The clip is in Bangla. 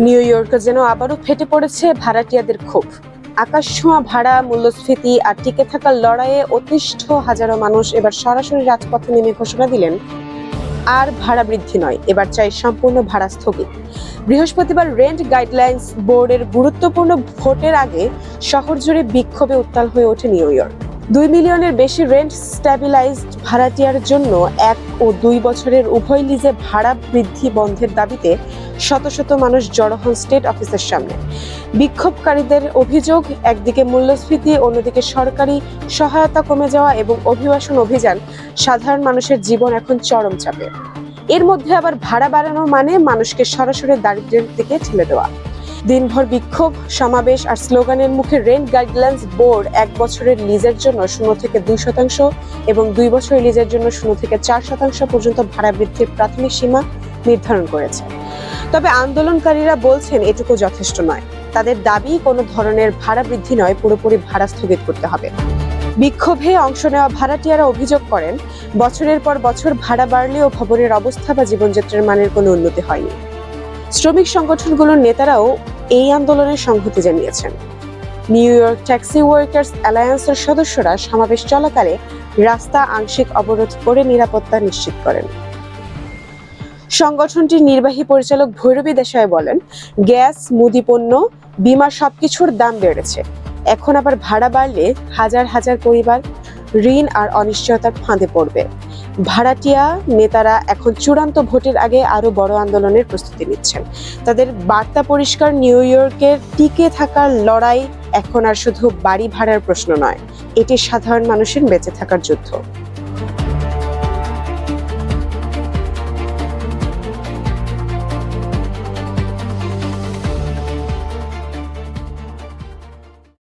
নিউ ইয়র্কে যেন আবারও ফেটে পড়েছে ভাড়াটিয়াদের ক্ষোভ। আকাশছোঁয়া ভাড়া, মূল্যস্ফীতি আর টিকে থাকার লড়াইয়ে অতিষ্ঠ হাজারো মানুষ এবার সরাসরি রাজপথে নেমে ঘোষণা দিলেন, আর ভাড়া বৃদ্ধি নয়, এবার চাই সম্পূর্ণ ভাড়া স্থগিত। বৃহস্পতিবার রেন্ট গাইডলাইন্স বোর্ডের গুরুত্বপূর্ণ ভোটের আগে শহর জুড়ে বিক্ষোভে উত্তাল হয়ে ওঠে নিউ ইয়র্ক। 2 মিলিয়নের বেশি রেন্ট স্ট্যাবিলাইজড ভাড়াটিয়ার জন্য 1 ও 2 বছরের উভয় লিজে ভাড়া বৃদ্ধি বন্ধের দাবিতে শত শত মানুষ জড়ো হন স্টেট অফিসের সামনে। বিক্ষোভকারীদের অভিযোগ, একদিকে মূল্যস্ফীতি, অন্যদিকে সরকারি সহায়তা কমে যাওয়া এবং অভিবাসন অভিযান, সাধারণ মানুষের জীবন এখন চরম চাপে। এর মধ্যে আবার ভাড়া বাড়ানো মানে মানুষকে সরাসরি দারিদ্র্যের দিকে ঠেলে দেওয়া। দিনভর বিক্ষোভ, সমাবেশ আর স্লোগানের মুখে রেন্ট গাইডলাইন্স বোর্ড 1 বছরের লিজের জন্য 0 থেকে 2% এবং 2 বছরের লিজের জন্য 0 থেকে 4% পর্যন্ত ভাড়া বৃদ্ধির প্রাথমিক সীমা নির্ধারণ করেছে। তবে আন্দোলনকারীরা বলছেন এটুকু যথেষ্ট নয়। তাদের দাবি কোনো ধরনের ভাড়া বৃদ্ধি নয়, পুরোপুরি ভাড়া স্থগিত করতে হবে। বিক্ষোভে অংশ নেওয়া ভাড়াটিয়ারা অভিযোগ করেন, বছরের পর বছর ভাড়া বাড়লেও ভবনের অবস্থা বা জীবনযাত্রার মানের কোনো উন্নতি হয়নি। শ্রমিক সংগঠনগুলোর নেতারাও এই আন্দোলনের সংহতি জানিয়েছেন। নিউ ইয়র্ক ট্যাক্সি ওয়ার্কার্স অ্যালায়েন্সের সদস্যরা সমাবেশ চলাকালে রাস্তা আংশিক অবরোধ করে নিরাপত্তা নিশ্চিত করেন। সংগঠনটির নির্বাহী পরিচালক ভৈরবী দেশাই বলেন, গ্যাস, মুদিপণ্য, বীমা সবকিছুর দাম বেড়েছে। এখন আবার ভাড়া বাড়লে হাজার হাজার পরিবার ঋণ আর অনিশ্চয়তার ফাঁদে পড়বে। ভাড়াটিয়া নেতারা এখন চূড়ান্ত ভোটের আগে আরো বড় আন্দোলনের প্রস্তুতি নিচ্ছেন। তাদের বার্তা পরিষ্কার, নিউ ইয়র্কের টিকে থাকার লড়াই এখন আর শুধু বাড়ি ভাড়ার প্রশ্ন নয়, এটি সাধারণ মানুষের বেঁচে থাকার যুদ্ধ।